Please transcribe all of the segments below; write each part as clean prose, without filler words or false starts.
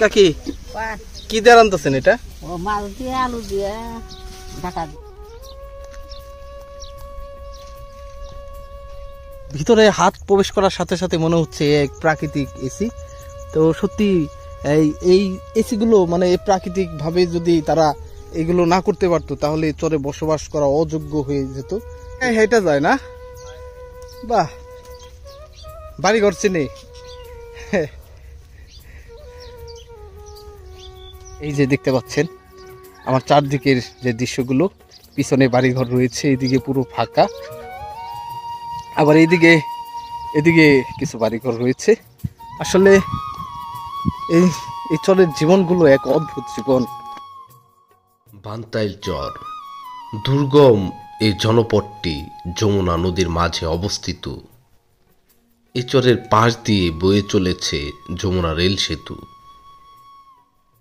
কাকি কি দিয়ে রান্তাছেন এটা? মাছ দিয়ে আলু দিয়ে ঢাকা। ভিতরে হাত প্রবেশ করার সাথে সাথে মনে হচ্ছে এক প্রাকৃতিক এসি। তো সত্যি এই এসি গুলো মানে প্রাকৃতিক ভাবে যদি তারা এগুলো না করতে পারতো তাহলে চরে বসবাস করা অযোগ্য হয়ে যেত। হেঁটে যায় না? বাহ, বাড়ি ঘর চিনে। এই যে দেখতে পাচ্ছেন আমার চারদিকের যে দৃশ্যগুলো, পিছনে বাড়িঘর রয়েছে, এদিকে পুরো ফাঁকা, আবার এদিকে কিছু বাড়িঘর রয়েছে। আসলে এই চরের জীবনগুলো এক অদ্ভুত জীবন। বান্তাইল চর দুর্গম এই জনপদটি যমুনা নদীর মাঝে অবস্থিত। এই চরের পাশ দিয়ে বয়ে চলেছে যমুনা রেল সেতু।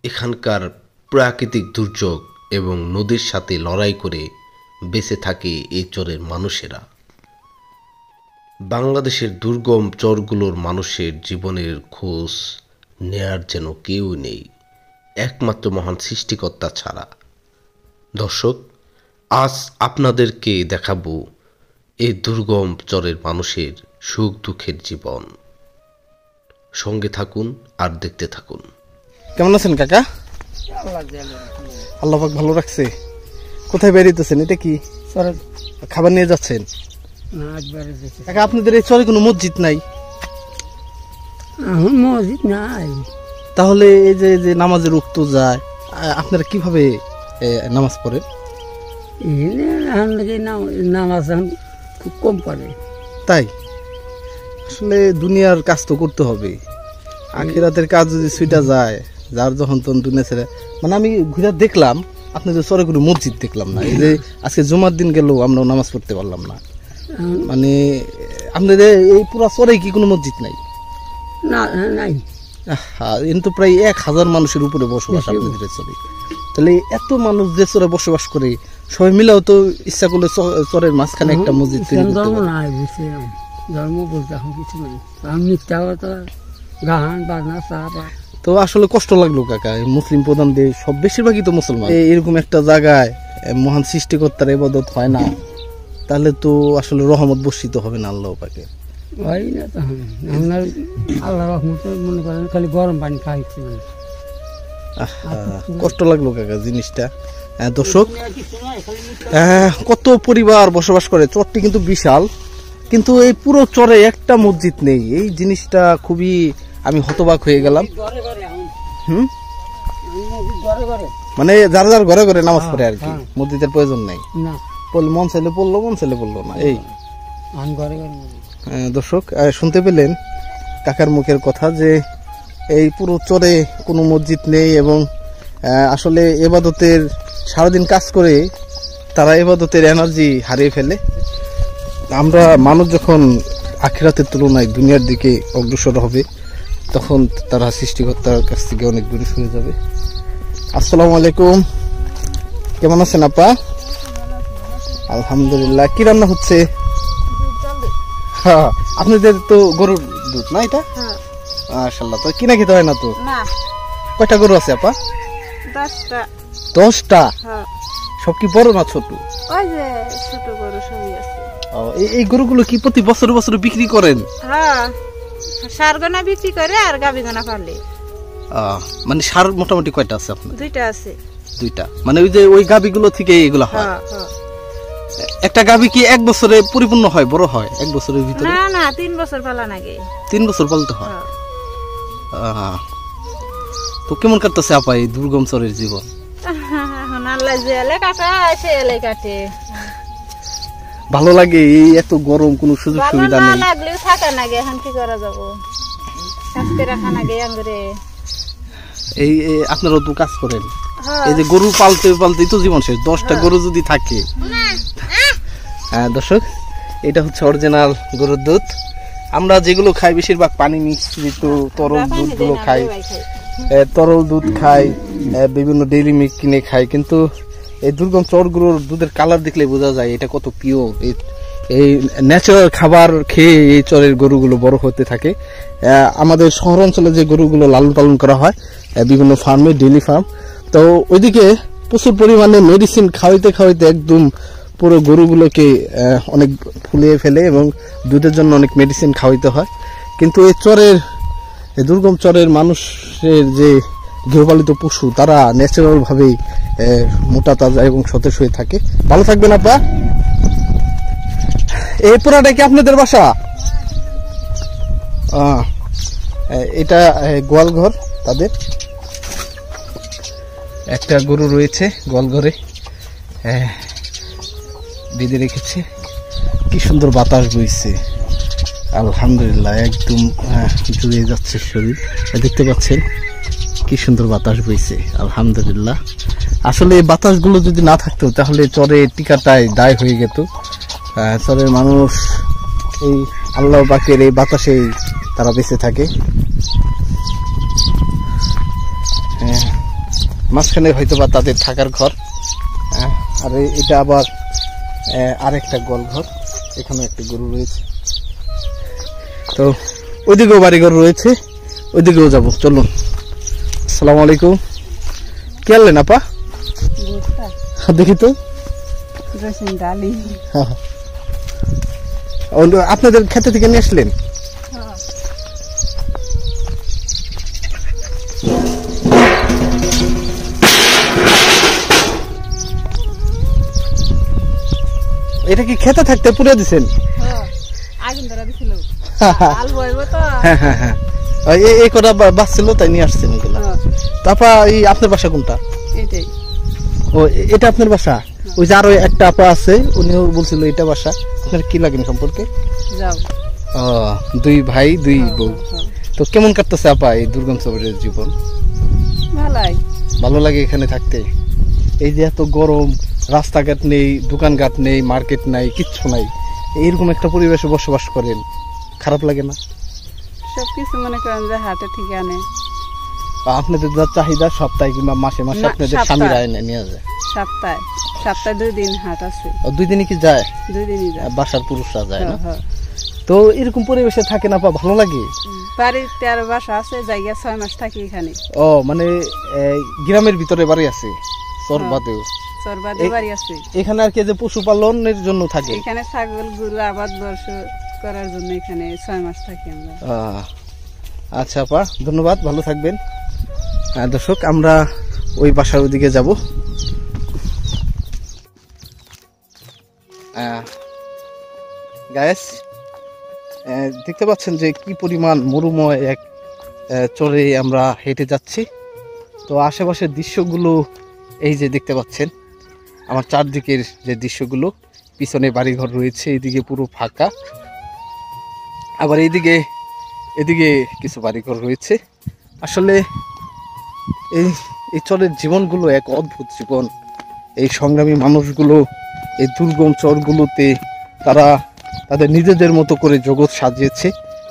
এখানকার প্রাকৃতিক দুর্যোগ এবং নদীর সাথে লড়াই করে বেঁচে থাকে এই চরের মানুষেরা। বাংলাদেশের দুর্গম চরগুলোর মানুষের জীবনের খোঁজ নেয়ার যেন কেউ নেই, একমাত্র মহান সৃষ্টিকর্তা ছাড়া। দর্শক, আজ আপনাদেরকে দেখাবো এই দুর্গম চরের মানুষের সুখ দুঃখের জীবন। সঙ্গে থাকুন আর দেখতে থাকুন। কেমন আছেন কাকা? আল্লাহ পাক ভালো রাখছে। কোথায় বেরিয়েছেন? এটা কি খাবার নিয়ে যাচ্ছেন? কাকা, আপনাদের এই চরে কোনো মসজিদ নাই? মসজিদ নাই। তাহলে এই যে নামাজের উক্ত যায়, আপনারা কিভাবে নামাজ পড়েন? নামাজ খুব কম পড়ে। তাই? আসলে দুনিয়ার কাজ তো করতে হবে, আখিরাতের কাজ যদি ছুটা যায়, যার যখন তখন দুনিয়া ছেড়ে। মানে আমি ঘুরে দেখলাম আপনাদের চরে কোনো মসজিদ দেখলাম না। এই যে আজকে জুমার দিন গেলেও আমরা নামাজ পড়তে পারলাম না। মানে আপনাদের এই পুরো চরে কি কোনো মসজিদ নাই? না, নাই। কিন্তু প্রায় 1000 মানুষের উপরে বসবাস আপনাদের চরে। তাহলে এত মানুষ যে চরে বসবাস করে, সবাই মিলেও তো ইচ্ছা করলে চরের মাঝখানে একটা মসজিদ তৈরি করতে পারে। ধর্ম বলতে এখন কিছু নেই, মিথ্যা কথা, গান বাজনা চা। তো আসলে কষ্ট লাগলো কাকা, মুসলিম প্রধান দেশ, সব বেশিরভাগই তো মুসলমান। এরকম একটা জায়গায় মহান সৃষ্টিকর্তার ইবাদত হয় না, তাহলে তো আসলে রহমত বর্ষিত হবে না আল্লাহ পাকে। হয় না তো, আল্লাহ রহমত মনে করেন খালি গরম পানি খাইছে। কষ্ট লাগলো কাকা জিনিসটা। দর্শক, কত পরিবার বসবাস করে, চরটি কিন্তু বিশাল, কিন্তু এই পুরো চরে একটা মসজিদ নেই। এই জিনিসটা খুবই আমি হতবাক হয়ে গেলাম। মানে যার যার ঘরে ঘরে নামাজ পড়ে আর কি, মসজিদের প্রয়োজন নেই। মন চাইলে পড়লো, মন চাইলে পড়লো না। এই দর্শক, শুনতে পেলেন কাকার মুখের কথা যে এই পুরো চরে কোনো মসজিদ নেই, এবং আসলে ইবাদতের সারাদিন কাজ করে তারা ইবাদতের এনার্জি হারিয়ে ফেলে। আমরা মানুষ যখন আখিরাতের তুলনায় দুনিয়ার দিকে অগ্রসর হবে, তখন তারা সৃষ্টিকর্তার কাছ থেকে অনেক দূরে সরে যাবে। আসসালামু আলাইকুম, কেমন আছেন আপা? আলহামদুলিল্লাহ। কি রান্না হচ্ছে? হ্যাঁ, আপনাদের তো গরুর দুধ না এটা? মাশাআল্লাহ। তো কিনা খেতে হয় না তো? কয়টা গরু আছে আপা? 10টা। 10টা? সব কি বড় না ছোট? ওই যে ছোট গরু সবই আছে। এই গরুগুলো কি প্রতি বছর বছর বিক্রি করেন? হ্যাঁ, সারগনা বিক্রি করে আর গাবিগনা পালে। মানে সার মোটামুটি কয়টা আছে আপনার? 2টা আছে। 2টা? মানে ওই যে ওই গাবিগুলো থেকে এগুলো হয়? একটা গাবি কি 1 বছরে পরিপূর্ণ হয়, বড় হয় 1 বছরের ভিতরে? না না, 3 বছর পালা লাগে। 3 বছর পালতে হয়? তো কেমন কাটতেছে আপা এই দুর্গম চরের জীবন? এখন আল্লাহ যে এলে কাটা সে এলে কাটে। ভালো লাগে? এই এত গরম, কোনো সুযোগ সুবিধা নেই। ভালো না লাগলেও থাকা লাগে, এখন কি করা যাব, আজকে রাখা লাগে আঙ্গুরে। এই আপনারা তো কাজ করেন, এই যে গরু পালতে পালতেই তো জীবন শেষ। 10টা গরু যদি থাকে। হ্যাঁ দর্শক, এটা হচ্ছে অরিজিনাল গরুর দুধ। আমরা যেগুলো খাই বেশিরভাগ পানি মিশ্রিত তরল দুধগুলো খাই, তরল দুধ খাই, বিভিন্ন ডেইরি মিল্ক কিনে খাই। কিন্তু এই দুর্গম চরগুলোর দুধের কালার দেখলে বোঝা যায় এটা কত পিওর। এই ন্যাচারাল খাবার খেয়ে এই চরের গরুগুলো বড় হতে থাকে। আমাদের শহর অঞ্চলে যে গরুগুলো লালন পালন করা হয় বিভিন্ন ফার্মে, ডেইলি ফার্ম, তো ওইদিকে প্রচুর পরিমাণে মেডিসিন খাওয়াইতে খাওয়াইতে একদম পুরো গরুগুলোকে অনেক ফুলিয়ে ফেলে এবং দুধের জন্য অনেক মেডিসিন খাওয়াইতে হয়। কিন্তু এই চরের, এই দুর্গম চরের মানুষের যে গৃহপালিত পশু, তারা ন্যাচারাল ভাবেই মোটা তাজা এবং সতেজ হয়ে থাকে। ভালো থাকবেন আপা। এই পুরাটা কি আপনাদের বাসা? এটা গোয়াল ঘর তাদের। একটা গরু রয়েছে গোয়াল ঘরে বেঁধে রেখেছে। কি সুন্দর বাতাস বইছে, আলহামদুলিল্লাহ, একদম জুড়ে যাচ্ছে শরীর। দেখতে পাচ্ছেন কি সুন্দর বাতাস বইছে, আলহামদুলিল্লাহ। আসলে এই বাতাসগুলো যদি না থাকতো তাহলে চরে টিকাটাই দায় হয়ে যেত। চরের মানুষ এই আল্লাহ পাকের এই বাতাসেই তারা বেঁচে থাকে। মাঝখানে হয়তো বা তাদের থাকার ঘর, আর এটা আবার আরেকটা গোয়াল ঘর। এখানে একটা গরু রয়েছে, তো ওইদিকেও বাড়িঘর রয়েছে, ওইদিকেও যাবো, চলুন। আসসালামু আলাইকুম। কি আনলেন আপা? দেখি তো। আপনাদের খেতে থেকে নিয়ে আসলেন? এটা কি খেতে থাকতে পুড়ে দিচ্ছেন? এই কটা বাঁচছিল তাই নিয়ে আসছেন এগুলা। তারপর এই আপনার বাসা কোনটা? ও, এটা আপনার বাসা? ওই যে আরো একটা আপা আছে, উনিও বলছিল এটা বাসা। আপনার কি লাগেন সম্পর্কে? দুই ভাই দুই বউ। তো কেমন কাটতেছে আপা এই দুর্গম চরের জীবন? ভালো লাগে এখানে থাকতে। এই যে এত গরম, রাস্তাঘাট নেই, দোকানঘাট নেই, মার্কেট নাই, কিচ্ছু নাই, এইরকম একটা পরিবেশে বসবাস করেন, খারাপ লাগে না? সবকিছু মনে করেন যে হাটে থেকে আনে। আপনাদের যা চাহিদা সপ্তাহে কিংবা মাসে মাসে আপনাদের স্বামীরা নিয়ে যায়? সপ্তাহে 2 দিন হাট আছে। 2 দিনই কি যায়? 2 দিনই যায়। বাসার পুরুষরা যায় না? তো এরকম পরিবেশে থাকে না, ভালো লাগে? বাড়িতে আর বাসা আছে, জায়গা 6 মাস থাকি এখানে। ও, মানে গ্রামের ভিতরে বাড়ি আছে? চরবাদেও বাড়ি আছে এখানে। আর কি যে পশুপালনের জন্য থাকে এখানে, ছাগল গরু আবাদ বর্ষ করার জন্য এখানে 6 মাস থাকি আমরা। আচ্ছা আপা, ধন্যবাদ, ভালো থাকবেন। দর্শক, আমরা ওই বাসার ওদিকে যাব। গায়েস, দেখতে পাচ্ছেন যে কি পরিমাণ মরুময় এক চরে আমরা হেঁটে যাচ্ছি। তো আশেপাশের দৃশ্যগুলো এই যে দেখতে পাচ্ছেন, আমার চারদিকের যে দৃশ্যগুলো, পিছনে বাড়িঘর রয়েছে, এদিকে পুরো ফাঁকা, আবার এদিকে কিছু বাড়িঘর রয়েছে। আসলে এই চরের জীবনগুলো এক অদ্ভুত জীবন। এই সংগ্রামী মানুষগুলো এই দুর্গম চরগুলোতে তারা তাদের নিজেদের মতো করে জগৎ সাজিয়েছে।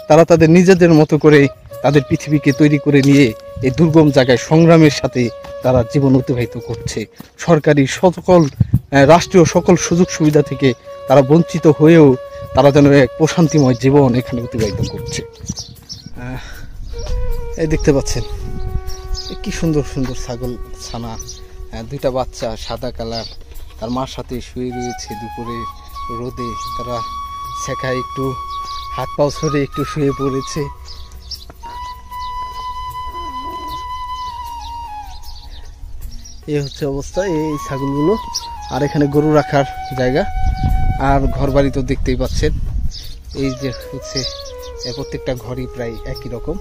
তারা তাদের নিজেদের মতো করে তাদের পৃথিবীকে তৈরি করে নিয়ে এই দুর্গম জায়গায় সংগ্রামের সাথে তারা জীবন অতিবাহিত করছে। সরকারি রাষ্ট্রীয় সকল সুযোগ সুবিধা থেকে তারা বঞ্চিত হয়েও তারা যেন এক প্রশান্তিময় জীবন এখানে অতিবাহিত করছে। এই দেখতে পাচ্ছেন কি সুন্দর সুন্দর ছাগল ছানা, 2টা বাচ্চা সাদা কালার, তার মার সাথে শুয়ে রয়েছে দুপুরে রোদে। তারা শেখায় একটু হাত পাও ছড়ে একটু শুয়ে পড়েছে। এই হচ্ছে অবস্থা এই ছাগলগুলো। আর এখানে গরু রাখার জায়গা, আর ঘর বাড়ি তো দেখতেই পাচ্ছেন। এই যে হচ্ছে প্রত্যেকটা ঘরই প্রায় একই রকম।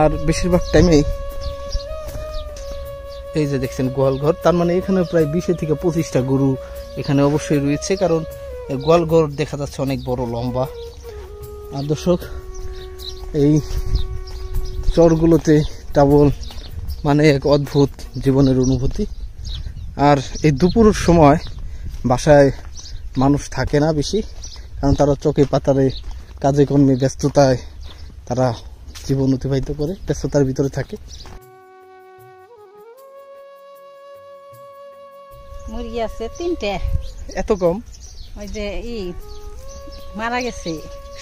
আর বেশিরভাগ টাইমেই এই যে দেখছেন গোয়াল ঘর, তার মানে এখানে প্রায় 20 থেকে 25টা গরু এখানে অবশ্যই রয়েছে, কারণ গোয়াল ঘর দেখা যাচ্ছে অনেক বড় লম্বা। আর দর্শক, এই চরগুলোতে ট্রাভেল মানে এক অদ্ভুত জীবনের অনুভূতি। আর এই দুপুরের সময় বাসায় মানুষ থাকে না বেশি, কারণ তারা চোখে পাতারে কাজে কর্মে ব্যস্ততায় তারা জীবন অতিবাহিত করে, ব্যস্ততার ভিতরে থাকে। মুরগি আছে 3টে। এত কম? ওই যে মারা গেছে।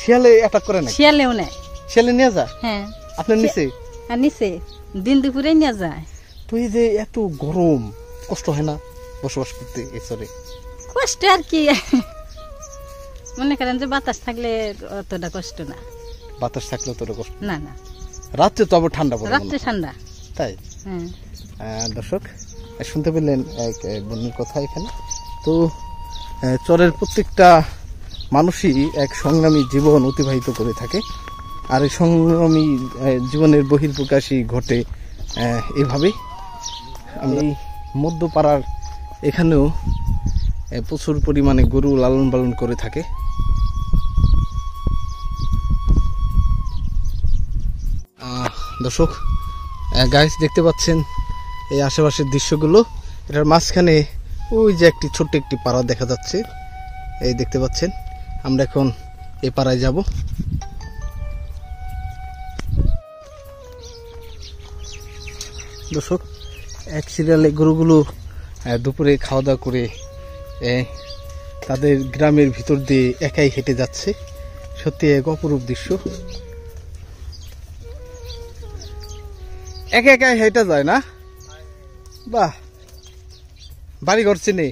শিয়ালে অ্যাটাক করে না? শিয়ালেও নেয়। শিয়ালে নিয়ে যায়? হ্যাঁ। আপনার নিচে? হ্যাঁ নিচে, দিন দুপুরে নিয়ে যায়। তো এই যে এত গরম, কষ্ট হয় না বসবাস করতে এই চরে? কষ্ট আর কি, মনে করেন যে বাতাস থাকলে অতটা কষ্ট না। বাতাস থাকলে অতটা কষ্ট না না। রাত্রে তো আবার ঠান্ডা পড়ে? রাত্রে ঠান্ডা। তাই? হ্যাঁ। দর্শক শুনতে পেলেন এক বোনের কথা এখানে। তো চরের প্রত্যেকটা মানুষই এক সংগ্রামী জীবন অতিবাহিত করে থাকে, আর এই সংগ্রামী জীবনের বহির্প্রকাশই ঘটে এভাবে। আমি এই মধ্যপাড়ার এখানেও প্রচুর পরিমাণে গরু লালন পালন করে থাকে। দর্শক গাইস দেখতে পাচ্ছেন এই আশেপাশের দৃশ্যগুলো, এটার মাঝখানে ওই যে একটি ছোট্ট একটি পাড়া দেখা যাচ্ছে, এই দেখতে পাচ্ছেন। আমরা এখন এই পাড়ায় যাব। দর্শক এক সিরিয়ালে গরুগুলো দুপুরে খাওয়া দাওয়া করে তাদের গ্রামের ভিতর দিয়ে একাই হেঁটে যাচ্ছে। সত্যি এক অপরূপ দৃশ্য। একা একাই হেঁটে যায় না? বাহ, বাড়ি ঘর চিনে।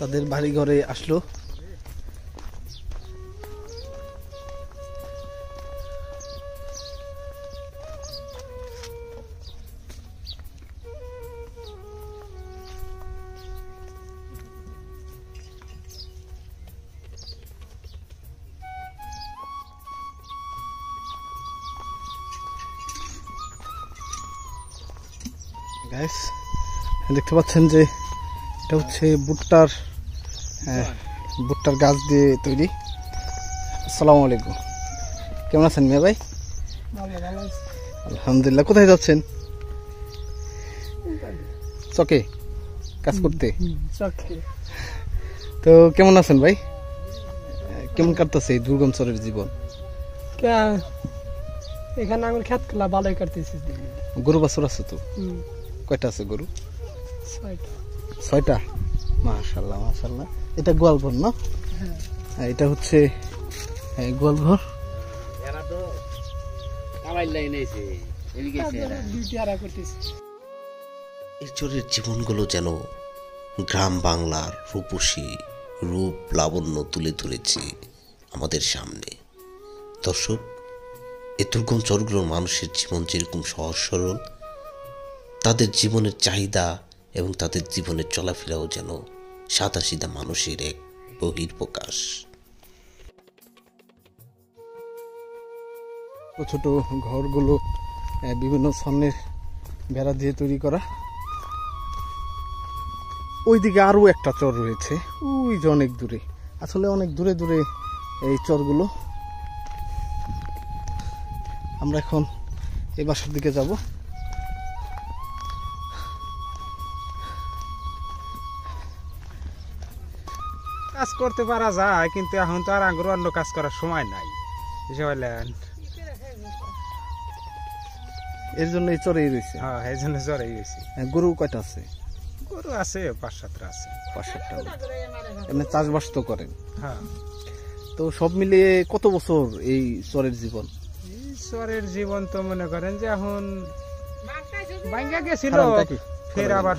তাদের বাড়ি ঘরে আসলো। গাইস দেখতে পাচ্ছেন যে এটা হচ্ছে ভুট্টার গাছ দিয়ে তৈরি। আসসালামু আলাইকুম, কেমন আছেন মিয়া ভাই? আলহামদুলিল্লাহ। কোথায় যাচ্ছেন? চকে কাজ করতে? তো কেমন আছেন ভাই? কেমন কাটতেছে এই দুর্গম চরের জীবন? এখানে আঙুল খেত খোলা ভালোই কাটতেছে। গরু বাছুর আছে তো? কয়টা আছে গরু? 6টা। মাশাআল্লাহ মাশাআল্লাহ। এটা গোয়ালঘর না? হ্যাঁ, এটা হচ্ছে গোয়ালঘর। এই চরের জীবনগুলো যেন গ্রাম বাংলার রূপসী রূপ লাবণ্য তুলে ধরেছে আমাদের সামনে। দর্শক, এই দুর্গম চরগুলোর মানুষের জীবন যেরকম সহজ সরল, তাদের জীবনের চাহিদা এবং তাদের জীবনের চলাফেরাও যেন সাদাসিধা মানুষের এক বহির্প্রকাশ। ছোট ঘরগুলো বিভিন্ন স্বর্ণের বেড়া দিয়ে তৈরি করা। ওইদিকে আরো একটা চর রয়েছে, ওই যে অনেক দূরে, আসলে অনেক দূরে দূরে এই চরগুলো। আমরা এখন এই বাসার দিকে যাব। কাজ করতে পারা যায়, কিন্তু এখন তো আর আগ্রহ অন্য কাজ করার সময় নাই। এর জন্য এই চরেই রয়েছে। হ্যাঁ, এই জন্য চরেই রয়েছে। গরু কয়টা আছে? গরু আছে 5-7টা আছে। 5-7টা। এমনি চাষবাস তো করেন? হ্যাঁ। তো সব মিলিয়ে কত বছর এই চরের জীবন? এই চরের জীবন তো মনে করেন যে এখন ভাঙ্গা গেছিল,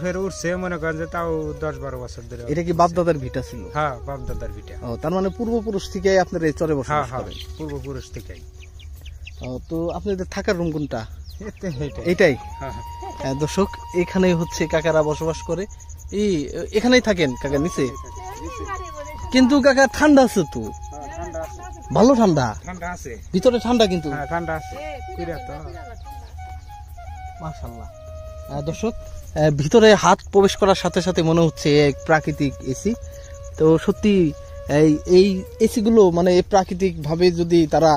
ফের উঠছে, মনে করেন যে তাও 10-12 বছর ধরে। এটা কি বাপ দাদার ভিটা ছিল? হ্যাঁ, বাপ দাদার ভিটা। ও, তার মানে পূর্বপুরুষ থেকে আপনার এই চরে বসবাস করেন? পূর্বপুরুষ থেকেই। তো আপনাদের থাকার রুম কোনটা? এইটাই। দর্শক, এখানেই হচ্ছে কাকারা বসবাস করে। এখানেই থাকেন কাকা নিচে? কিন্তু কাকা ঠান্ডা আছে তো? ভালো ঠান্ডা? ঠান্ডা আছে ভিতরে, ঠান্ডা কিন্তু? ঠান্ডা আছে। মাশাআল্লাহ। দর্শক, ভিতরে হাত প্রবেশ করার সাথে সাথে মনে হচ্ছে এক প্রাকৃতিক এসি। তো সত্যি এই এসিগুলো মানে প্রাকৃতিক ভাবে যদি তারা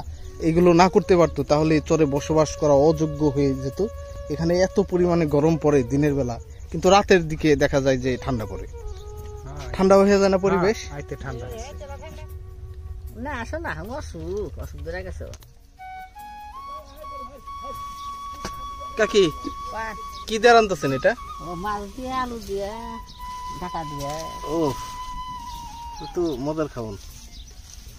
এগুলো না করতে পারতো তাহলে চরে বসবাস করা অযোগ্য হয়ে যেত। এখানে এত পরিমাণে গরম পড়ে দিনের বেলা, কিন্তু রাতের দিকে দেখা যায় যে ঠান্ডা পড়ে, ঠান্ডা হয়ে যায় না পরিবেশ। আইতে ঠান্ডা না আসো না অসুখ ধরে গেছে। কাকি কি দিয়ে রান্তাছেন এটা? মাছ দিয়ে আলু দিয়ে ঢাকা দিয়ে। ও তো মজার খাওন,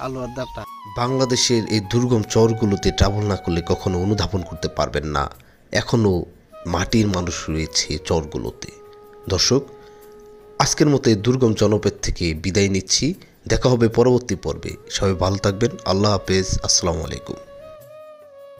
আলু আর ডাটা। বাংলাদেশের এই দুর্গম চরগুলোতে ট্রাভেল না করলে কখনো অনুধাবন করতে পারবেন না এখনও মাটির মানুষ রয়েছে চরগুলোতে। দর্শক, আজকের মতো এই দুর্গম জনপদ থেকে বিদায় নিচ্ছি। দেখা হবে পরবর্তী পর্বে। সবাই ভালো থাকবেন। আল্লাহ হাফেজ। আসসালামু আলাইকুম।